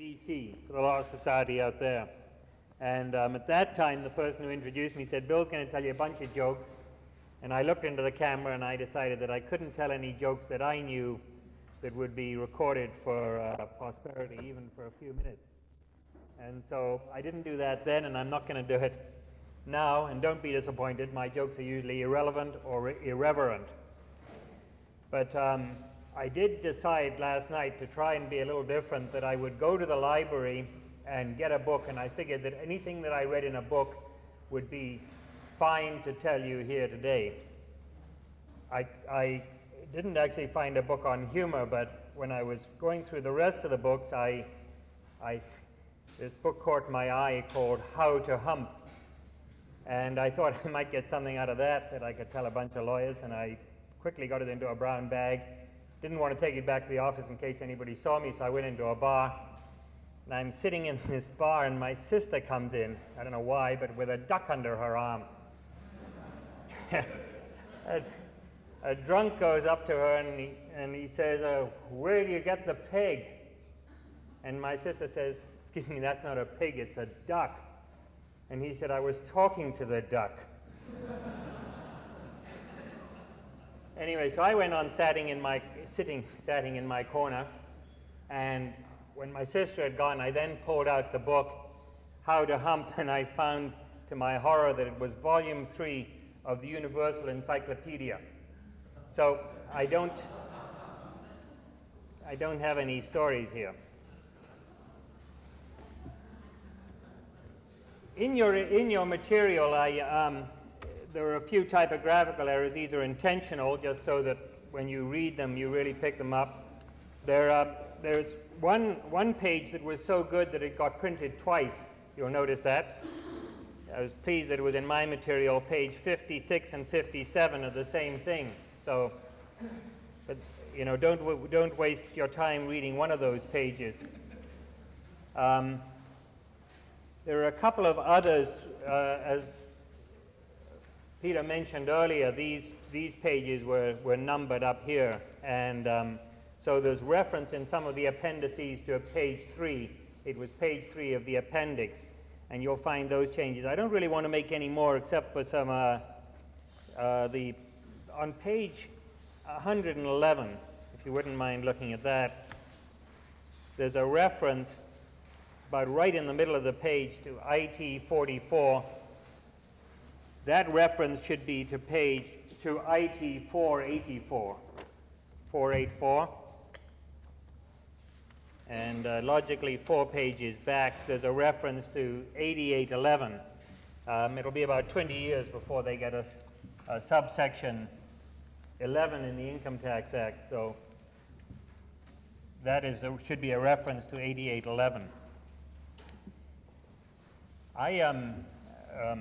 BC, for the Law Society out there. And at that time, the person who introduced me said, Bill's going to tell you a bunch of jokes. And I looked into the camera and I decided that I couldn't tell any jokes that I knew that would be recorded for posterity, even for a few minutes. And so I didn't do that then, and I'm not going to do it now. And don't be disappointed, my jokes are usually irrelevant or irreverent. But I did decide last night to try and be a little different, that I would go to the library and get a book, and I figured that anything that I read in a book would be fine to tell you here today. I didn't actually find a book on humor, but when I was going through the rest of the books, this book caught my eye called How to Hump. And I thought I might get something out of that I could tell a bunch of lawyers, and I quickly got it into a brown bag. Didn't want to take it back to the office in case anybody saw me, so I went into a bar. And I'm sitting in this bar, and my sister comes in, I don't know why, but with a duck under her arm. A drunk goes up to her, and he says, where do you get the pig? And my sister says, excuse me, that's not a pig, it's a duck. And he said, I was talking to the duck. Anyway, so I went on sitting in my corner, and when my sister had gone, I then pulled out the book, How to Hump, and I found, to my horror, that it was volume 3 of the Universal Encyclopedia. So I don't have any stories here. In your material, there are a few typographical errors. These are intentional, just so that when you read them, you really pick them up. There's one page that was so good that it got printed twice. You'll notice that. I was pleased that it was in my material. Page 56 and 57 are the same thing. So, but you know, don't waste your time reading one of those pages. There are a couple of others, as Peter mentioned earlier. These pages were numbered up here, and so there's reference in some of the appendices to page 3. It was page 3 of the appendix, and you'll find those changes. I don't really want to make any more except for some on page 111, if you wouldn't mind looking at that. There's a reference about right in the middle of the page to IT 44. That reference should be to IT 484. And logically, 4 pages back, there's a reference to 8811. It'll be about 20 years before they get us a subsection 11 in the Income Tax Act. So that should be a reference to 8811. I am a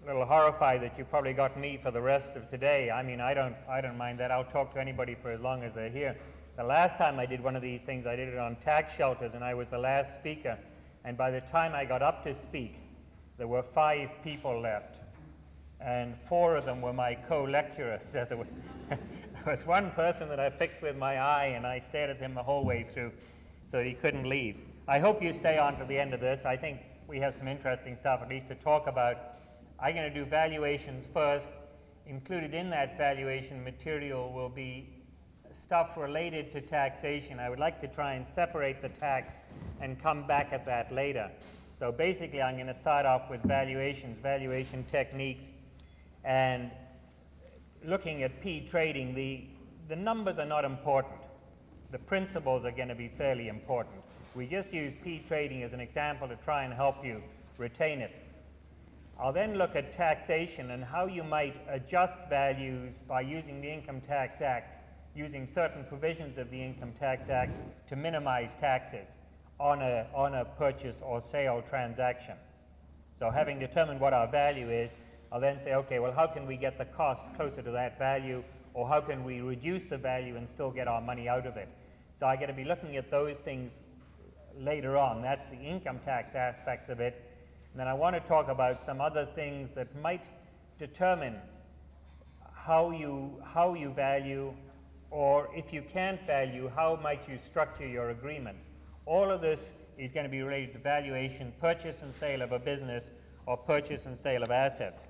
little horrified that you've probably got me for the rest of today. I mean, I don't mind that. I'll talk to anybody for as long as they're here. The last time I did one of these things, I did it on tax shelters, and I was the last speaker. And by the time I got up to speak, there were 5 people left, and 4 of them were my co-lecturers. So there was one person that I fixed with my eye, and I stared at him the whole way through, so he couldn't leave. I hope you stay on to the end of this. I think we have some interesting stuff, at least to talk about. I'm going to do valuations first. Included in that valuation material will be stuff related to taxation. I would like to try and separate the tax and come back at that later. So basically, I'm going to start off with valuations, valuation techniques, and looking at P trading. The numbers are not important. The principles are going to be fairly important. We just use P trading as an example to try and help you retain it. I'll then look at taxation and how you might adjust values by using the Income Tax Act, using certain provisions of the Income Tax Act to minimize taxes on a purchase or sale transaction. So having determined what our value is, I'll then say, okay, well, how can we get the cost closer to that value, or how can we reduce the value and still get our money out of it? So I'm going to be looking at those things later on. That's the income tax aspect of it. And then I want to talk about some other things that might determine how you value or if you can't value, how might you structure your agreement? All of this is going to be related to valuation, purchase and sale of a business, or purchase and sale of assets.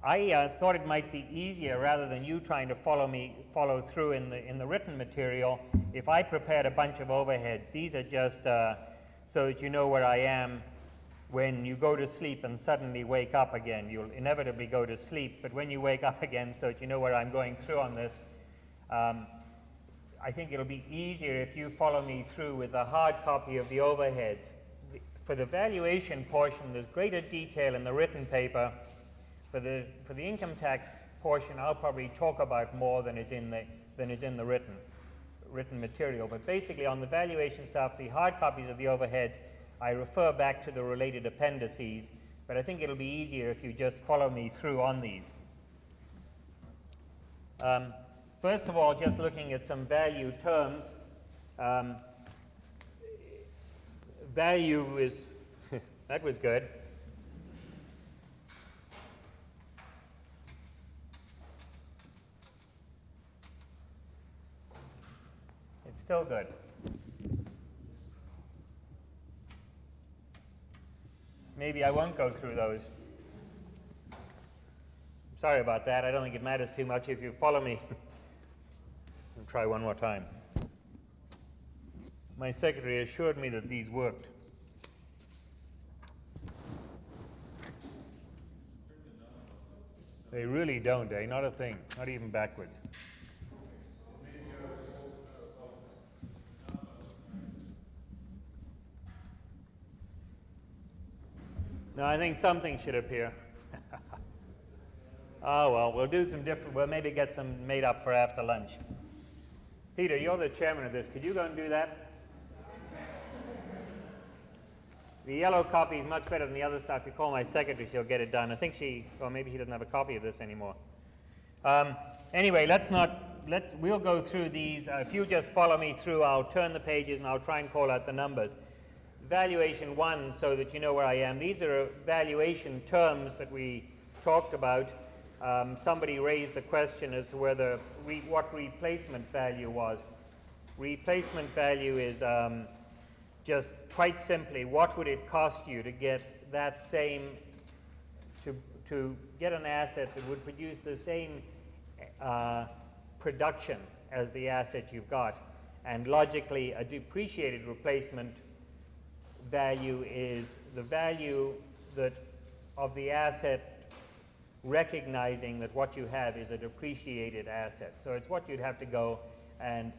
I thought it might be easier, rather than you trying to follow through in the written material, if I prepared a bunch of overheads. These are just so that you know where I am when you go to sleep and suddenly wake up again. You'll inevitably go to sleep, but when you wake up again, so that you know where I'm going through on this, I think it'll be easier if you follow me through with a hard copy of the overheads. For the valuation portion, there's greater detail in the written paper. For the income tax portion, I'll probably talk about more than is in the written material. But basically, on the valuation stuff, the hard copies of the overheads, I refer back to the related appendices. But I think it'll be easier if you just follow me through on these. First of all, just looking at some value terms. Value is that was good. It's still good. Maybe I won't go through those. Sorry about that. I don't think it matters too much if you follow me. I'll try one more time. My secretary assured me that these worked. They really don't, eh? Not a thing. Not even backwards. No, I think something should appear. Oh, well, we'll do some different, we'll maybe get some made up for after lunch. Peter, you're the chairman of this. Could you go and do that? The yellow copy is much better than the other stuff. If you call my secretary, she'll get it done. I think or maybe he doesn't have a copy of this anymore. Anyway, we'll go through these. If you just follow me through, I'll turn the pages and I'll try and call out the numbers. Valuation 1, so that you know where I am. These are valuation terms that we talked about. Somebody raised the question as to whether what replacement value was. Replacement value is just quite simply, what would it cost you to get that same, to get an asset that would produce the same production as the asset you've got. And logically, a depreciated replacement value is the value of the asset, recognizing that what you have is a depreciated asset. So it's what you'd have to go and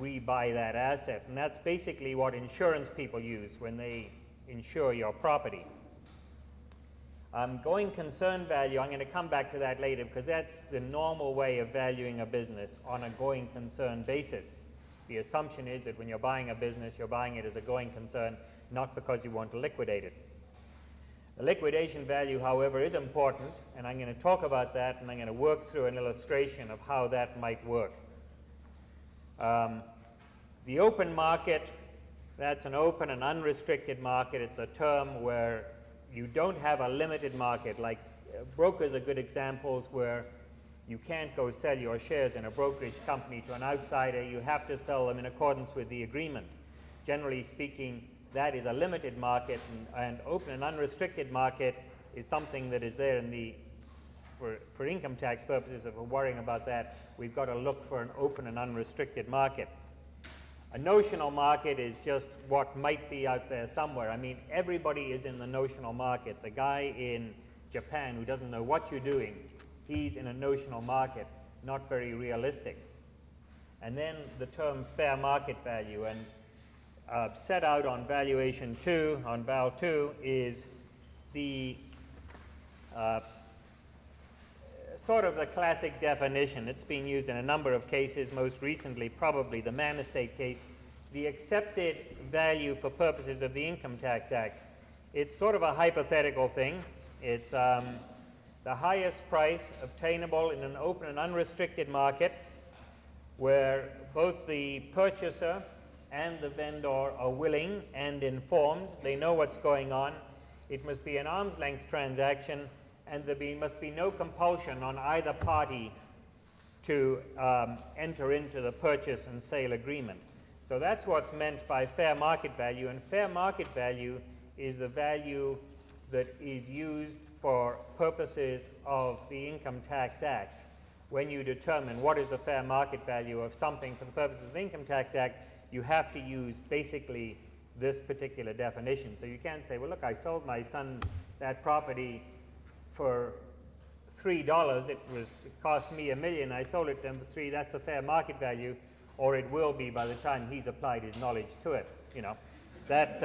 rebuy that asset. And that's basically what insurance people use when they insure your property. Going concern value, I'm going to come back to that later, because that's the normal way of valuing a business, on a going concern basis. The assumption is that when you're buying a business, you're buying it as a going concern, not because you want to liquidate it. The liquidation value, however, is important, and I'm going to talk about that, and I'm going to work through an illustration of how that might work. The open market, that's an open and unrestricted market. It's a term where you don't have a limited market. Like brokers are good examples where you can't go sell your shares in a brokerage company to an outsider. You have to sell them in accordance with the agreement. Generally speaking, that is a limited market, and open and unrestricted market is something that is there for income tax purposes. If we're worrying about that, we've got to look for an open and unrestricted market. A notional market is just what might be out there somewhere. I mean, everybody is in the notional market. The guy in Japan who doesn't know what you're doing, he's in a notional market, not very realistic. And then the term fair market value, and set out on valuation 2, on Val 2, is the sort of the classic definition. It's been used in a number of cases, most recently probably the Mann Estate case. The accepted value for purposes of the Income Tax Act. It's sort of a hypothetical thing. It's the highest price obtainable in an open and unrestricted market where both the purchaser and the vendor are willing and informed. They know what's going on. It must be an arm's length transaction, and there must be no compulsion on either party to enter into the purchase and sale agreement. So that's what's meant by fair market value, and fair market value is the value that is used for purposes of the Income Tax Act. When you determine what is the fair market value of something for the purposes of the Income Tax Act, you have to use basically this particular definition. So you can't say, well, look, I sold my son that property for $3. It cost me $1 million. I sold it to him for $3. That's the fair market value, or it will be by the time he's applied his knowledge to it. You know, that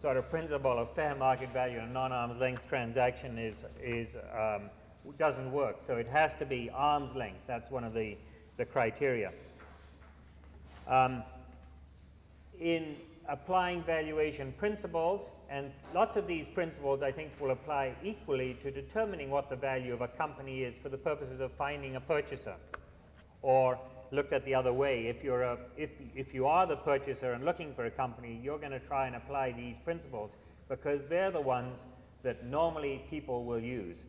sort of principle of fair market value in a non-arm's length transaction doesn't work. So it has to be arm's length. That's one of the criteria. In applying valuation principles, and lots of these principles I think will apply equally to determining what the value of a company is for the purposes of finding a purchaser. Or looked at the other way, if you are the purchaser and looking for a company, you're going to try and apply these principles because they're the ones that normally people will use.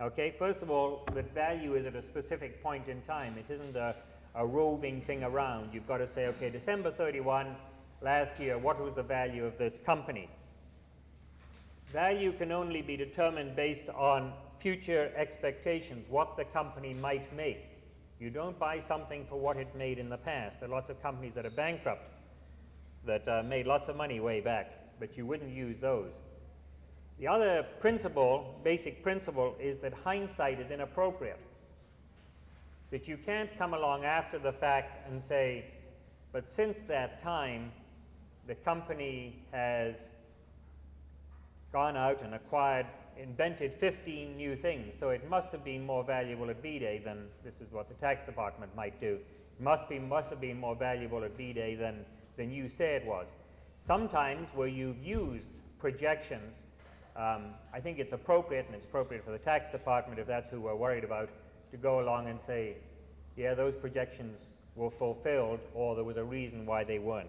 Okay, first of all, the value is at a specific point in time. It isn't a roving thing around. You've got to say, okay, December 31 last year, what was the value of this company? Value can only be determined based on future expectations, what the company might make. You don't buy something for what it made in the past. There are lots of companies that are bankrupt that made lots of money way back, but you wouldn't use those. The other principle, basic principle, is that hindsight is inappropriate. That you can't come along after the fact and say, but since that time, the company has gone out and invented 15 new things, so it must have been more valuable at B-Day than, this is what the tax department might do, it must have been more valuable at B-Day than you say it was. Sometimes where you've used projections, I think it's appropriate, and it's appropriate for the tax department, if that's who we're worried about, to go along and say, yeah, those projections were fulfilled, or there was a reason why they weren't.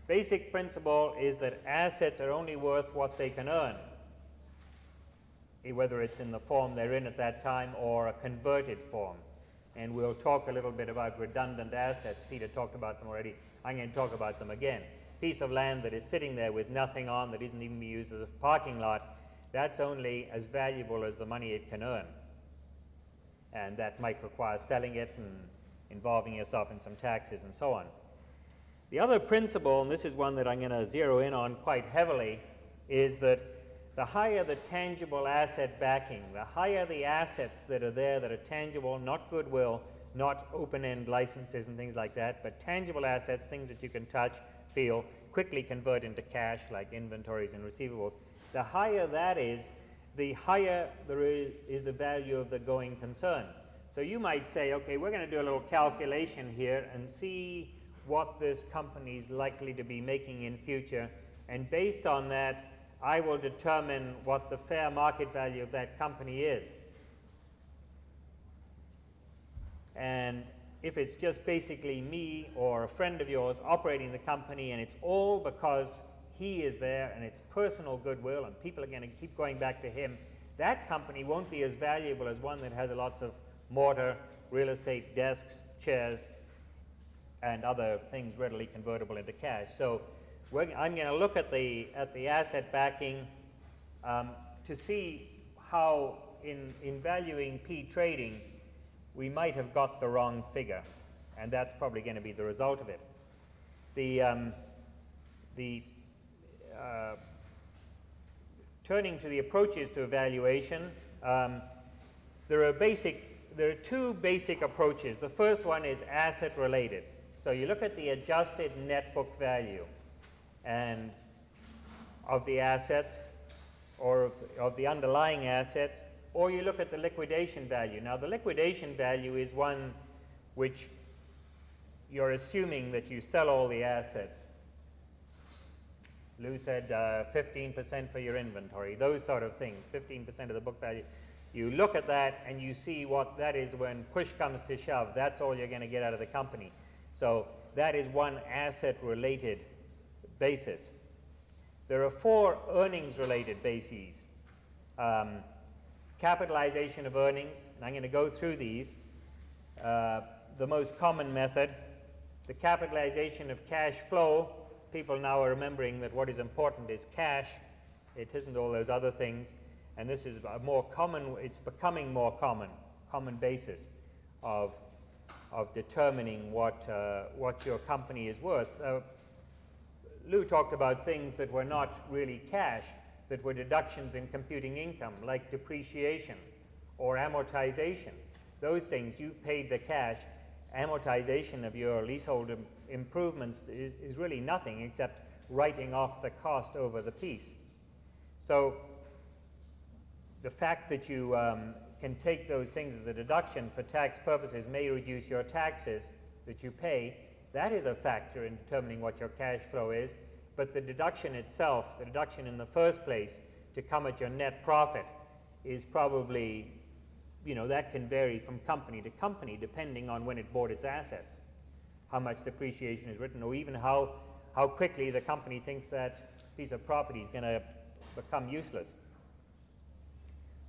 Basic principle is that assets are only worth what they can earn, whether it's in the form they're in at that time or a converted form. And we'll talk a little bit about redundant assets. Peter talked about them already. I'm going to talk about them again. Piece of land that is sitting there with nothing on, that isn't even being used as a parking lot, that's only as valuable as the money it can earn. And that might require selling it and involving yourself in some taxes and so on. The other principle, and this is one that I'm going to zero in on quite heavily, is that the higher the tangible asset backing, the higher the assets that are there that are tangible, not goodwill, not open-end licenses and things like that, but tangible assets, things that you can touch, feel, quickly convert into cash like inventories and receivables. The higher that is, the higher there is the value of the going concern. So you might say, okay, we're going to do a little calculation here and see what this company is likely to be making in future, and based on that, I will determine what the fair market value of that company is. And if it's just basically me or a friend of yours operating the company, and it's all because he is there and it's personal goodwill and people are going to keep going back to him, that company won't be as valuable as one that has lots of mortar, real estate, desks, chairs, and other things readily convertible into cash. So I'm going to look at the asset backing to see how in valuing P trading we might have got the wrong figure, and that's probably going to be the result of it. Turning to the approaches to evaluation, there are two basic approaches. The first one is asset related. So you look at the adjusted net book value and of the assets or of the underlying assets, or you look at the liquidation value. Now the liquidation value is one which you're assuming that you sell all the assets. Lou said 15% for your inventory, those sort of things, 15% of the book value. You look at that and you see what that is when push comes to shove. That's all you're going to get out of the company. So that is one asset-related basis. There are 4 earnings-related bases. capitalization of earnings, and I'm going to go through these. The most common method, the capitalization of cash flow. People now are remembering that what is important is cash. It isn't all those other things. And this is a more common, it's becoming more common basis of determining what your company is worth. Lou talked about things that were not really cash, that were deductions in computing income, like depreciation or amortization. Those things, you've paid the cash. Amortization of your leasehold improvements is really nothing except writing off the cost over the piece. So the fact that you can take those things as a deduction for tax purposes may reduce your taxes that you pay. That is a factor in determining what your cash flow is. But the deduction itself, the deduction in the first place to come at your net profit, is probably, that can vary from company to company depending on when it bought its assets, how much depreciation is written, or even how quickly the company thinks that piece of property is going to become useless.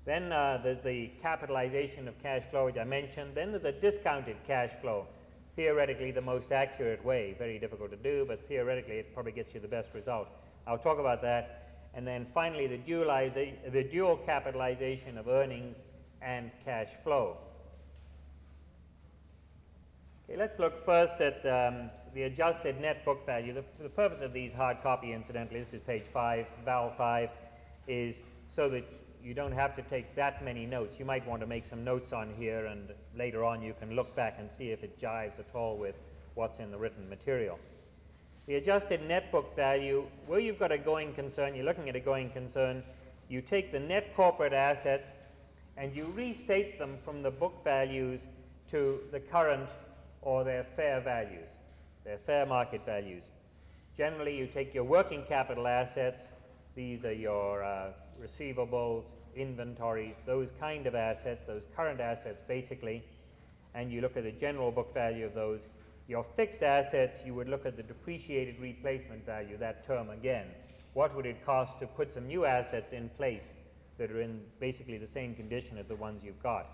Then there's the capitalization of cash flow, which I mentioned. Then there's a discounted cash flow, theoretically the most accurate way. Very difficult to do, but theoretically it probably gets you the best result. I'll talk about that. And then finally, the dual capitalization of earnings and cash flow. Okay, let's look first at the adjusted net book value. The purpose of these hard copy, incidentally, this is page 5, Val 5, is so that you don't have to take that many notes. You might want to make some notes on here, and later on you can look back and see if it jives at all with what's in the written material. The adjusted net book value, where you've got a going concern, you're looking at a going concern, you take the net corporate assets and you restate them from the book values to the current or their fair values, their fair market values. Generally, you take your working capital assets, these are your receivables, inventories, those kind of assets, those current assets basically, and you look at the general book value of those. Your fixed assets, you would look at the depreciated replacement value, that term again. What would it cost to put some new assets in place that are in basically the same condition as the ones you've got?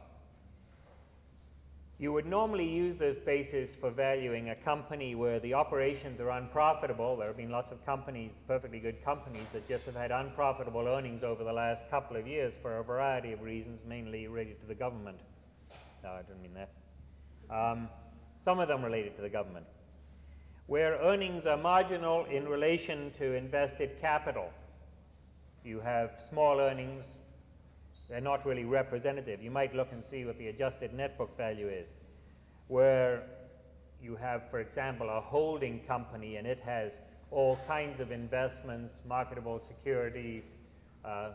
You would normally use this basis for valuing a company where the operations are unprofitable. There have been lots of companies, perfectly good companies, that just have had unprofitable earnings over the last couple of years for a variety of reasons, mainly related to the government. No, I didn't mean that. Some of them related to the government. Where earnings are marginal in relation to invested capital. You have small earnings, they're not really representative. You might look and see what the adjusted net book value is. Where you have, for example, a holding company and it has all kinds of investments, marketable securities,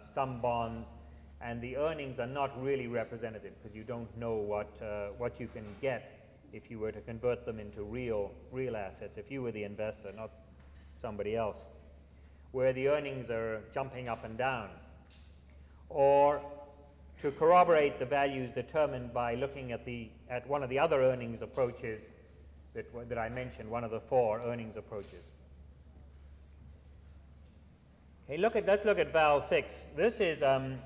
some bonds, and the earnings are not really representative because you don't know what you can get if you were to convert them into real assets, if you were the investor, not somebody else. Where the earnings are jumping up and down. Or to corroborate the values determined by looking at one of the other earnings approaches that I mentioned, one of the 4 earnings approaches. Okay, let's look at Val 6. This is,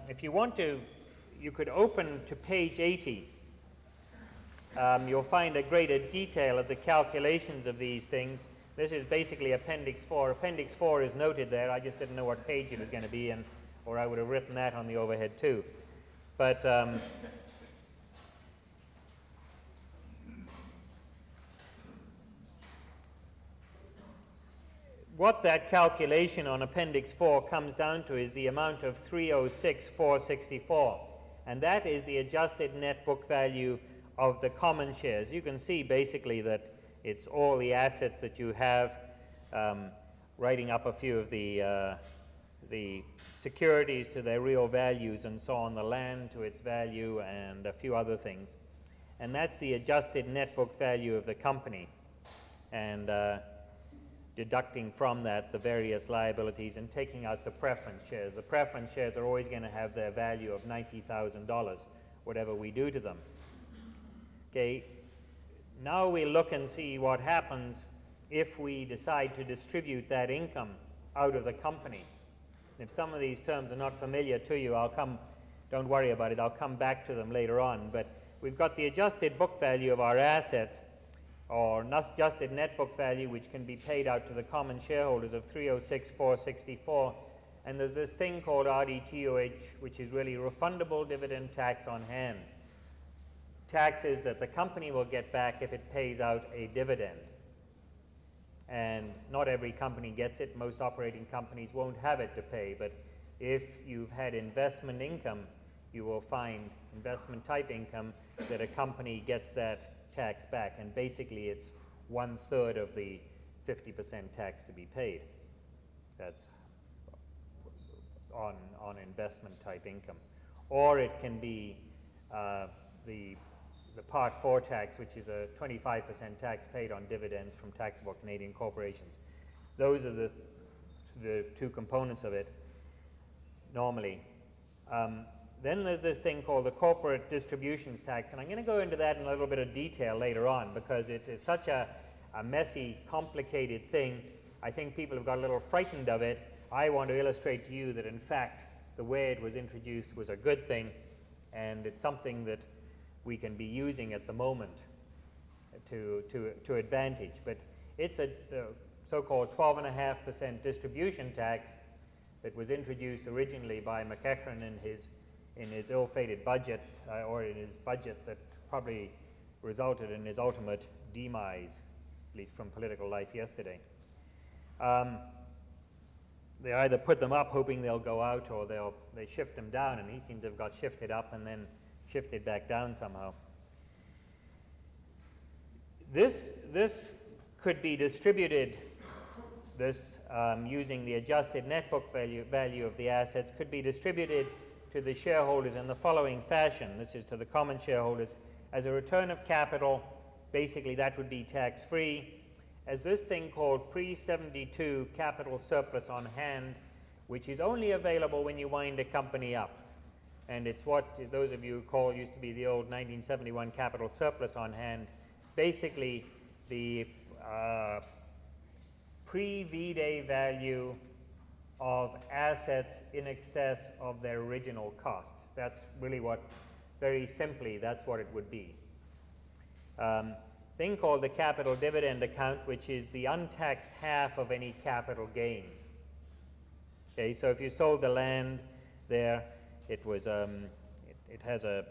if you want to, you could open to page 80. You'll find a greater detail of the calculations of these things. This is basically Appendix 4. Appendix 4 is noted there. I just didn't know what page it was going to be, or I would have written that on the overhead too. But what that calculation on Appendix 4 comes down to is the amount of 306,464, and that is the adjusted net book value of the common shares. You can see basically that it's all the assets that you have, writing up a few of the securities to their real values and so on, the land to its value, and a few other things. And that's the adjusted net book value of the company. And deducting from that the various liabilities and taking out the preference shares. The preference shares are always going to have their value of $90,000, whatever we do to them. Okay, now we look and see what happens if we decide to distribute that income out of the company. If some of these terms are not familiar to you, I'll come don't worry about it. I'll come back to them later on. But we've got the adjusted book value of our assets, or adjusted net book value, which can be paid out to the common shareholders of 306,464. And there's this thing called RDTOH, which is really refundable dividend tax on hand. Taxes that the company will get back if it pays out a dividend. And not every company gets it. Most operating companies won't have it to pay. But if you've had investment income, you will find investment type income that a company gets that tax back. And basically it's 1/3 of the 50% tax to be paid. That's on investment type income. Or it can be the Part 4 tax, which is a 25% tax paid on dividends from taxable Canadian corporations. Those are the two components of it normally. Then there's this thing called the corporate distributions tax, and I'm going to go into that in a little bit of detail later on because it is such a messy, complicated thing. I think people have got a little frightened of it. I want to illustrate to you that in fact the way it was introduced was a good thing, and it's something that we can be using at the moment to advantage. But it's the so-called 12.5% distribution tax that was introduced originally by McEachran in his ill-fated budget, or in his budget that probably resulted in his ultimate demise, at least from political life yesterday. They either put them up hoping they'll go out, or they shift them down, and he seemed to have got shifted up and then shifted back down somehow. This could be distributed, using the adjusted net book value of the assets, could be distributed to the shareholders in the following fashion. This is to the common shareholders as a return of capital. Basically that would be tax-free, as this thing called pre-72 capital surplus on hand, which is only available when you wind a company up. And it's what those of you who used to be the old 1971 capital surplus on hand. Basically, the pre-V-Day value of assets in excess of their original cost. That's really very simply, that's what it would be. Thing called the capital dividend account, which is the untaxed half of any capital gain. Okay, so if you sold the land there, it was it has a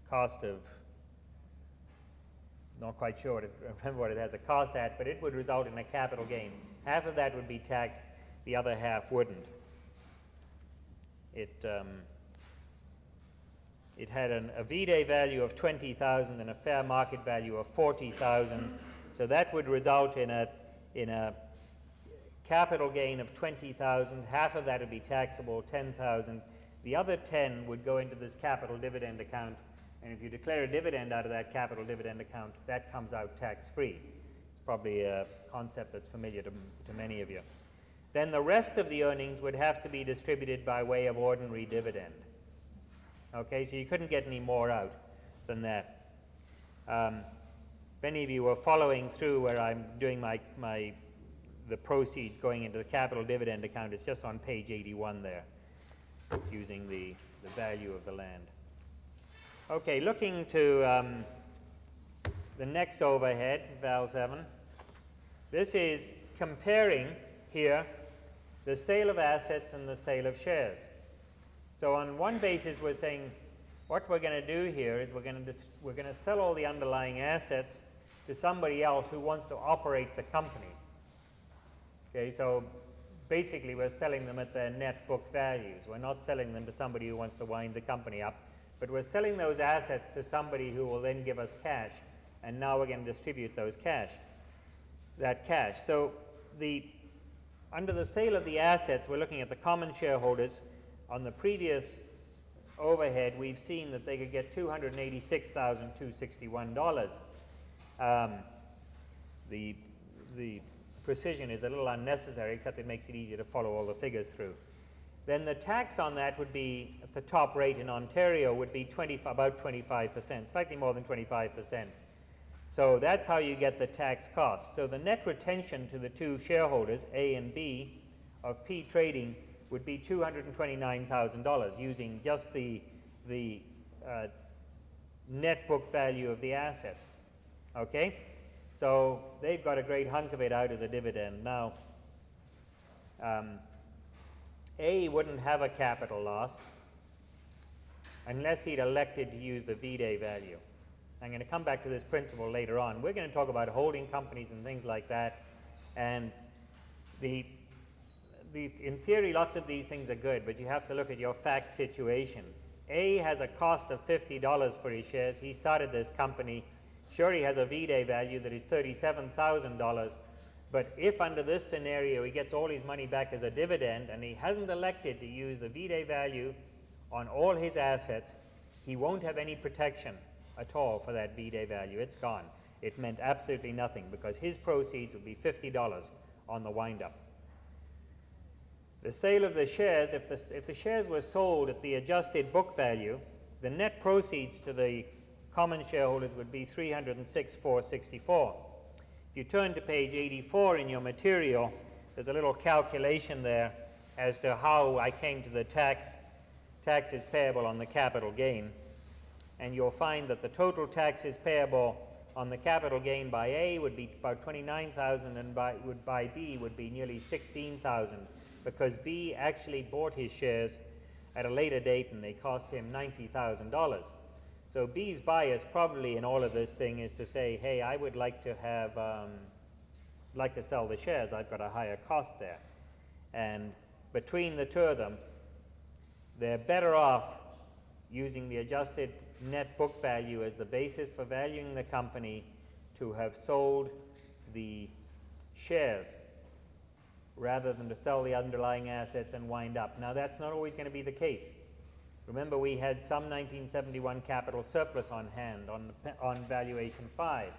cost of, not quite sure remember what it has a cost at, but it would result in a capital gain. Half of that would be taxed, the other half wouldn't. It had a V-Day value of 20,000 and a fair market value of 40,000, so that would result in a capital gain of 20,000. Half of that would be taxable, 10,000. The other 10 would go into this capital dividend account, and if you declare a dividend out of that capital dividend account, that comes out tax-free. It's probably a concept that's familiar to many of you. Then the rest of the earnings would have to be distributed by way of ordinary dividend. Okay, so you couldn't get any more out than that. If any of you were following through where I'm doing the proceeds going into the capital dividend account, it's just on page 81 there, using the value of the land. Okay, looking to the next overhead, Val 7. This is comparing here the sale of assets and the sale of shares. So on one basis, we're saying what we're going to do here is we're going to sell all the underlying assets to somebody else who wants to operate the company. Okay, so basically we're selling them at their net book values. We're not selling them to somebody who wants to wind the company up, but we're selling those assets to somebody who will then give us cash, and now we're going to distribute that cash. So under the sale of the assets, we're looking at the common shareholders. On the previous overhead, we've seen that they could get $286,261. The precision is a little unnecessary, except it makes it easier to follow all the figures through. Then the tax on that would be, at the top rate in Ontario, would be about 25%, slightly more than 25%. So that's how you get the tax cost. So the net retention to the two shareholders, A and B, of P Trading would be $229,000 using just the net book value of the assets. Okay? So they've got a great hunk of it out as a dividend. Now, A wouldn't have a capital loss unless he'd elected to use the V-Day value. I'm going to come back to this principle later on. We're going to talk about holding companies and things like that. And in theory, lots of these things are good, but you have to look at your fact situation. A has a cost of $50 for his shares. He started this company. Sure, he has a V-Day value that is $37,000, but if under this scenario he gets all his money back as a dividend and he hasn't elected to use the V-Day value on all his assets, he won't have any protection at all for that V-Day value. It's gone. It meant absolutely nothing because his proceeds would be $50 on the wind-up. The sale of the shares, if the shares were sold at the adjusted book value, the net proceeds to the common shareholders would be $306,464. If you turn to page 84 in your material, there's a little calculation there as to how I came to the taxes payable on the capital gain. And you'll find that the total taxes payable on the capital gain by A would be about $29,000 and by B would be nearly $16,000 because B actually bought his shares at a later date and they cost him $90,000. So B's bias probably in all of this thing is to say, hey, I would like to have, like to sell the shares. I've got a higher cost there. And between the two of them, they're better off using the adjusted net book value as the basis for valuing the company to have sold the shares rather than to sell the underlying assets and wind up. Now, that's not always going to be the case. Remember, we had some 1971 capital surplus on hand on valuation 5.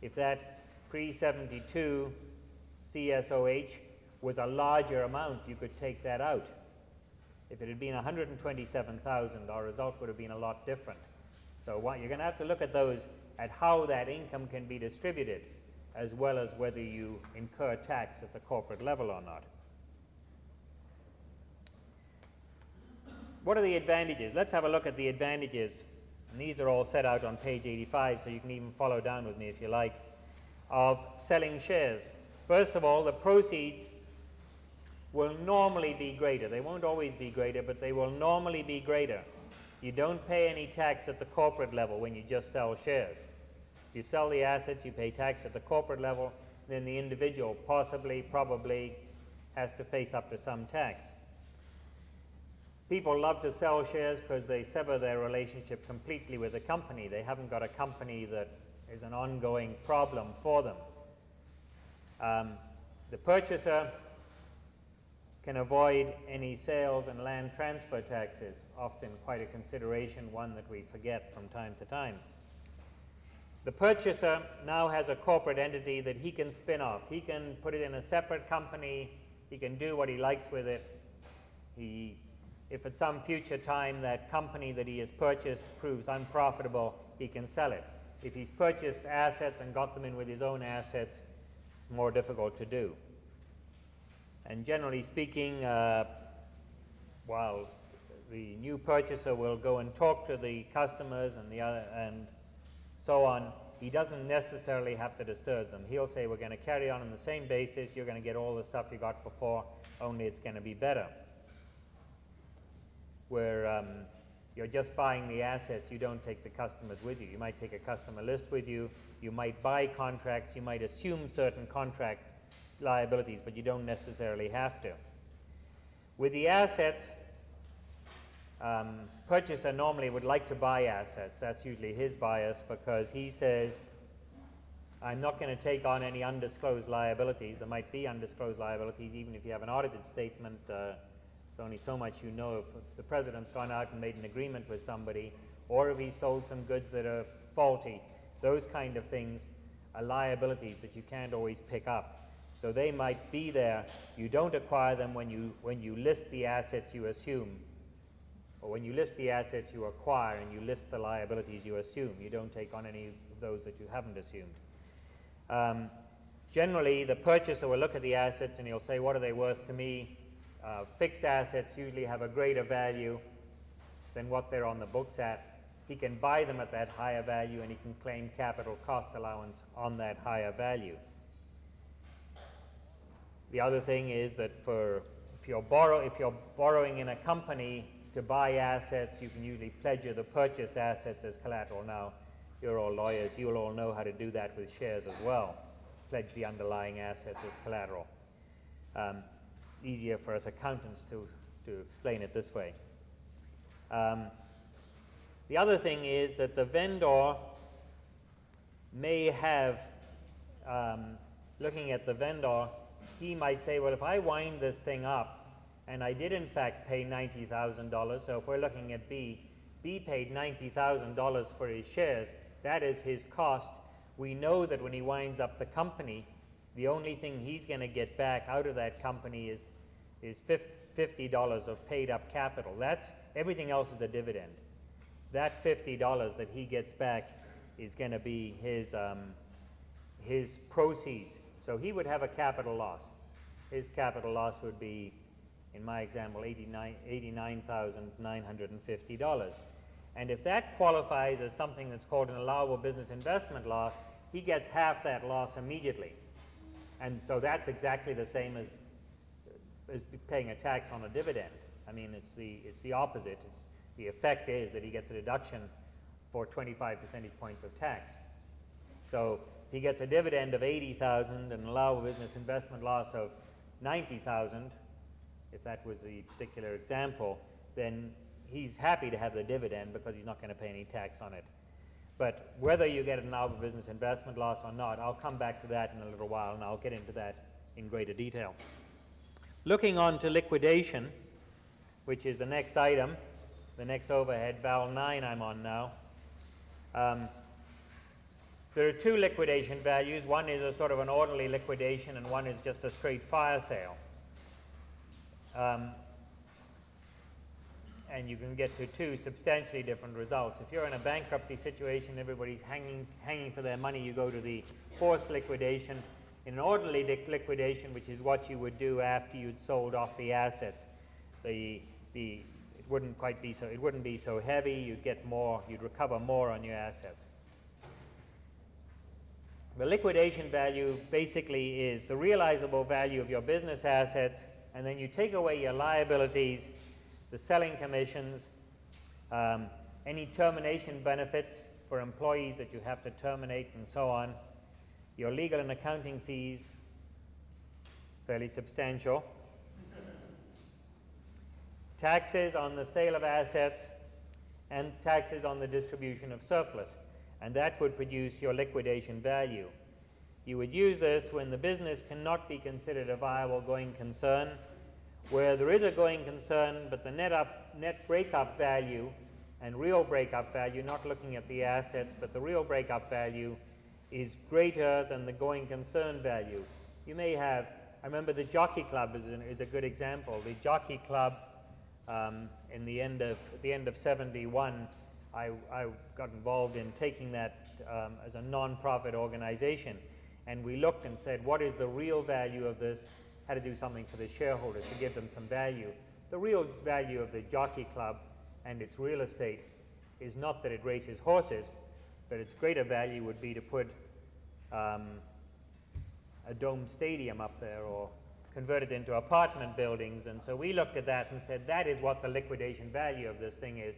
If that pre-72 CSOH was a larger amount, you could take that out. If it had been $127,000, our result would have been a lot different. So you're going to have to look at those, at how that income can be distributed, as well as whether you incur tax at the corporate level or not. What are the advantages? Let's have a look at the advantages. And these are all set out on page 85, so you can even follow down with me if you like, of selling shares. First of all, the proceeds will normally be greater. They won't always be greater, but they will normally be greater. You don't pay any tax at the corporate level when you just sell shares. You sell the assets, you pay tax at the corporate level, then the individual possibly, probably has to face up to some tax. People love to sell shares because they sever their relationship completely with the company. They haven't got a company that is an ongoing problem for them. The purchaser can avoid any sales and land transfer taxes, often quite a consideration, one that we forget from time to time. The purchaser now has a corporate entity that he can spin off. He can put it in a separate company. He can do what he likes with it. If at some future time that company that he has purchased proves unprofitable, he can sell it. If he's purchased assets and got them in with his own assets, it's more difficult to do. And generally speaking, while the new purchaser will go and talk to the customers and so on, he doesn't necessarily have to disturb them. He'll say, we're going to carry on the same basis. You're going to get all the stuff you got before, only it's going to be better. Where you're just buying the assets, you don't take the customers with you. You might take a customer list with you. You might buy contracts. You might assume certain contract liabilities, but you don't necessarily have to. With the assets, purchaser normally would like to buy assets. That's usually his bias because he says, I'm not going to take on any undisclosed liabilities. There might be undisclosed liabilities even if you have an audited statement. It's only so much you know. If the president's gone out and made an agreement with somebody, or if he sold some goods that are faulty, those kind of things are liabilities that you can't always pick up. So they might be there. You don't acquire them when you list the assets you assume. Or when you list the assets you acquire and you list the liabilities you assume. You don't take on any of those that you haven't assumed. Generally, the purchaser will look at the assets and he'll say, what are they worth to me? Fixed assets usually have a greater value than what they're on the books at. He can buy them at that higher value, and he can claim capital cost allowance on that higher value. The other thing is that if you're borrowing in a company to buy assets, you can usually pledge the purchased assets as collateral. Now, you're all lawyers, you'll all know how to do that with shares as well. Pledge the underlying assets as collateral. It's easier for us accountants to explain it this way. The other thing is that the vendor may have, looking at the vendor, he might say, well, if I wind this thing up, and I did in fact pay $90,000, so if we're looking at B paid $90,000 for his shares, that is his cost. We know that when he winds up the company, the only thing he's going to get back out of that company is $50 of paid up capital. Everything else is a dividend. That $50 that he gets back is going to be his proceeds. So he would have a capital loss. His capital loss would be, in my example, $89,950. And if that qualifies as something that's called an allowable business investment loss, he gets half that loss immediately. And so that's exactly the same as paying a tax on a dividend. I mean, it's the opposite. The effect is that he gets a deduction for 25 percentage points of tax. So if he gets a dividend of $80,000 and an allowable business investment loss of $90,000, if that was the particular example, then he's happy to have the dividend because he's not going to pay any tax on it. But whether you get an allowable business investment loss or not, I'll come back to that in a little while, and I'll get into that in greater detail. Looking on to liquidation, which is the next item, the next overhead, Val 9 I'm on now. There are two liquidation values. One is a sort of an orderly liquidation, and one is just a straight fire sale. And you can get to two substantially different results. If you're in a bankruptcy situation, everybody's hanging for their money, you go to the forced liquidation. In an orderly liquidation, which is what you would do after you'd sold off the assets, it wouldn't be so heavy, you'd get more, you'd recover more on your assets. The liquidation value basically is the realizable value of your business assets, and then you take away your liabilities, the selling commissions, any termination benefits for employees that you have to terminate and so on, your legal and accounting fees, fairly substantial, taxes on the sale of assets, and taxes on the distribution of surplus. And that would produce your liquidation value. You would use this when the business cannot be considered a viable going concern, where there is a going concern, but the net breakup value and real breakup value, not looking at the assets, but the real breakup value is greater than the going concern value. You may have, I remember the Jockey Club is a good example. The Jockey Club, in the end of 71, I got involved in taking that as a non-profit organization, and we looked and said, what is the real value of this? How to do something for the shareholders to give them some value. The real value of the Jockey Club and its real estate is not that it races horses, but its greater value would be to put a domed stadium up there or convert it into apartment buildings. And so we looked at that and said, that is what the liquidation value of this thing is.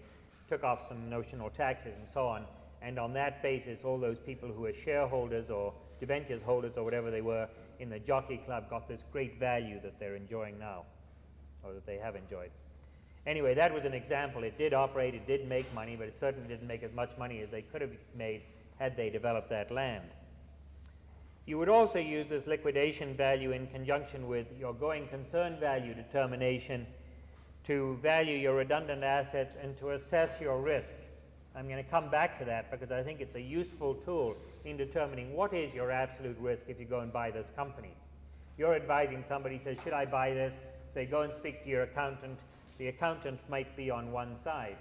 Took off some notional taxes and so on, and on that basis all those people who are shareholders or debentures holders or whatever they were in the Jockey Club got this great value that they're enjoying now, or that they have enjoyed. Anyway, that was an example. It did operate, it did make money, but it certainly didn't make as much money as they could have made had they developed that land. You would also use this liquidation value in conjunction with your going concern value determination to value your redundant assets and to assess your risk. I'm going to come back to that because I think it's a useful tool in determining what is your absolute risk if you go and buy this company. You're advising somebody, says, should I buy this? Say, go and speak to your accountant. The accountant might be on one side.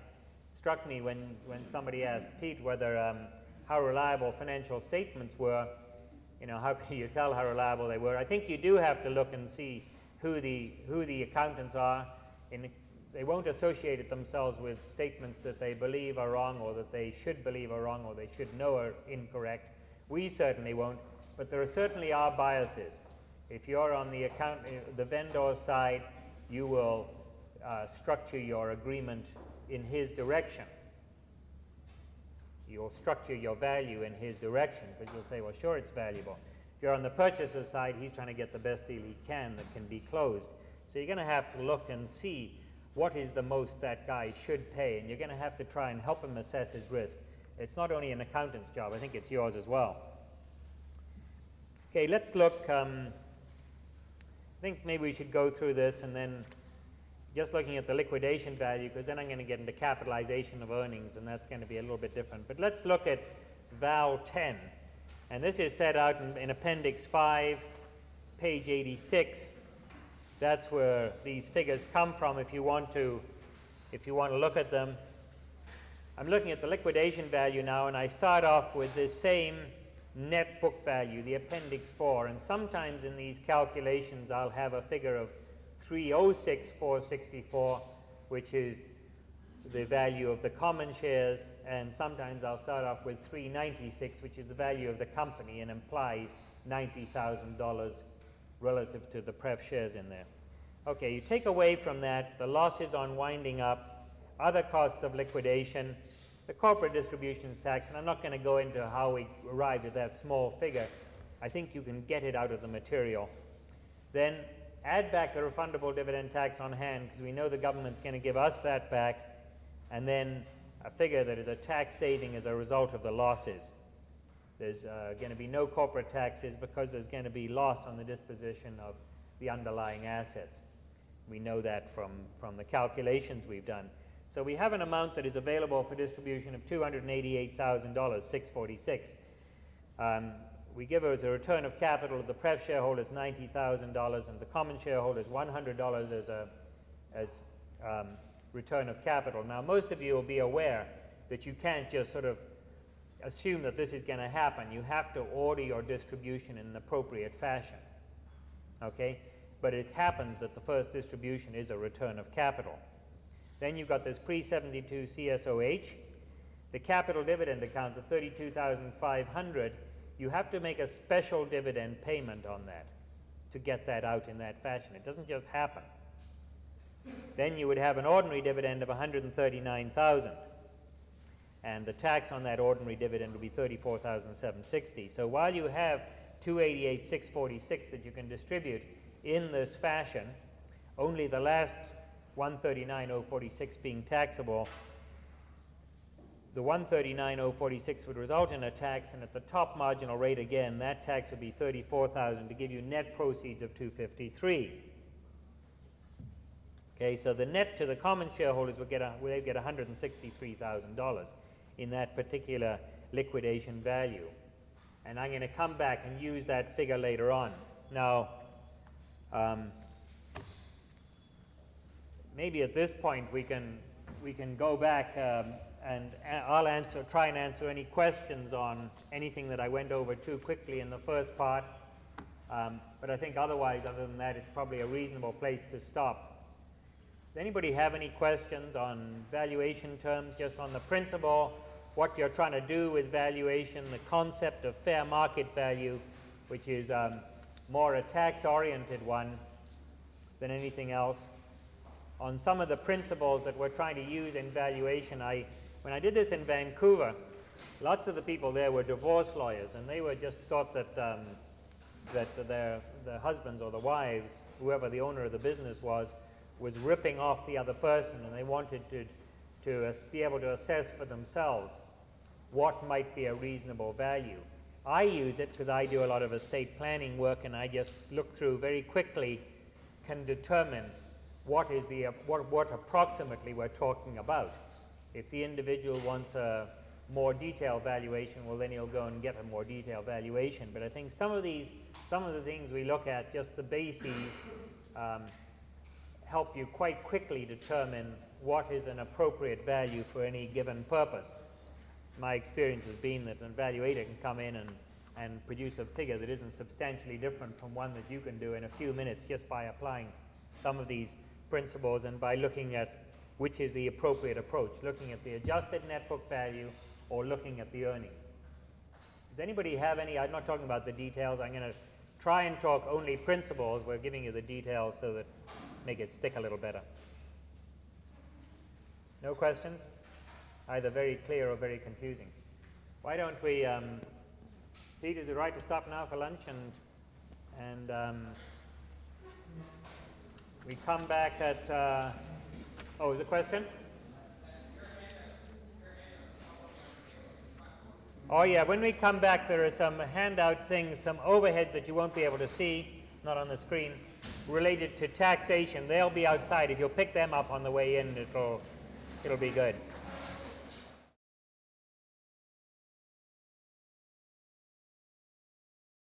It struck me when somebody asked Pete whether how reliable financial statements were. You know, how can you tell how reliable they were? I think you do have to look and see who the accountants are. They won't associate it themselves with statements that they believe are wrong, or that they should believe are wrong, or they should know are incorrect. We certainly won't, but there certainly are biases. If you're on the vendor's side, you will structure your agreement in his direction. You'll structure your value in his direction, because you'll say, well, sure, it's valuable. If you're on the purchaser's side, he's trying to get the best deal he can that can be closed. So you're going to have to look and see what is the most that guy should pay, and you're going to have to try and help him assess his risk. It's not only an accountant's job, I think it's yours as well. Okay, let's look. I think maybe we should go through this and then just looking at the liquidation value, because then I'm going to get into capitalization of earnings, and that's going to be a little bit different. But let's look at Val 10. And this is set out in Appendix 5, page 86. That's where these figures come from if you want to look at them. I'm looking at the liquidation value now, and I start off with this same net book value, the Appendix 4. And sometimes in these calculations I'll have a figure of 306,464, which is the value of the common shares, and sometimes I'll start off with 396, which is the value of the company, and implies $90,000 relative to the pref shares in there. Okay, you take away from that the losses on winding up, other costs of liquidation, the corporate distributions tax, and I'm not going to go into how we arrived at that small figure. I think you can get it out of the material. Then add back the refundable dividend tax on hand, because we know the government's going to give us that back, and then a figure that is a tax saving as a result of the losses. There's going to be no corporate taxes because there's going to be loss on the disposition of the underlying assets. We know that from the calculations we've done. So we have an amount that is available for distribution of $288,646. We give as a return of capital to the pref shareholders $90,000, and the common shareholders $100 as return of capital. Now, most of you will be aware that you can't just sort of assume that this is going to happen. You have to order your distribution in an appropriate fashion. Okay? But it happens that the first distribution is a return of capital. Then you've got this pre-72 CSOH, the capital dividend account of $32,500. You have to make a special dividend payment on that to get that out in that fashion. It doesn't just happen. Then you would have an ordinary dividend of $139,000, and the tax on that ordinary dividend would be $34,760. So while you have $288,646 that you can distribute in this fashion, only the last $139,046 being taxable, the $139,046 would result in a tax, and at the top marginal rate again, that tax would be $34,000 to give you net proceeds of $253,000. Okay, so the net to the common shareholders would get $163,000 in that particular liquidation value. And I'm going to come back and use that figure later on. Now, maybe at this point we can go back and I'll try and answer any questions on anything that I went over too quickly in the first part. But I think otherwise, other than that, it's probably a reasonable place to stop. Does anybody have any questions on valuation terms, just on the principle, what you're trying to do with valuation, the concept of fair market value, which is more a tax-oriented one than anything else? On some of the principles that we're trying to use in valuation, when I did this in Vancouver, lots of the people there were divorce lawyers, and they were just thought that their husbands or the wives, whoever the owner of the business was ripping off the other person, and they wanted to be able to assess for themselves what might be a reasonable value. I use it because I do a lot of estate planning work, and I just look through very quickly, can determine what approximately we're talking about. If the individual wants a more detailed valuation, well, then he'll go and get a more detailed valuation. But I think some of the things we look at, just the bases, help you quite quickly determine what is an appropriate value for any given purpose. My experience has been that an evaluator can come in and and produce a figure that isn't substantially different from one that you can do in a few minutes just by applying some of these principles and by looking at which is the appropriate approach, looking at the adjusted net book value or looking at the earnings. Does anybody have any? I'm not talking about the details. I'm going to try and talk only principles. We're giving you the details so that make it stick a little better. No questions? Either very clear or very confusing. Why don't we, Pete, is it right to stop now for lunch and we come back at, oh, is the question? Oh yeah, when we come back there are some handout things, some overheads that you won't be able to see, not on the screen, related to taxation. They'll be outside. If you'll pick them up on the way in, it'll be good.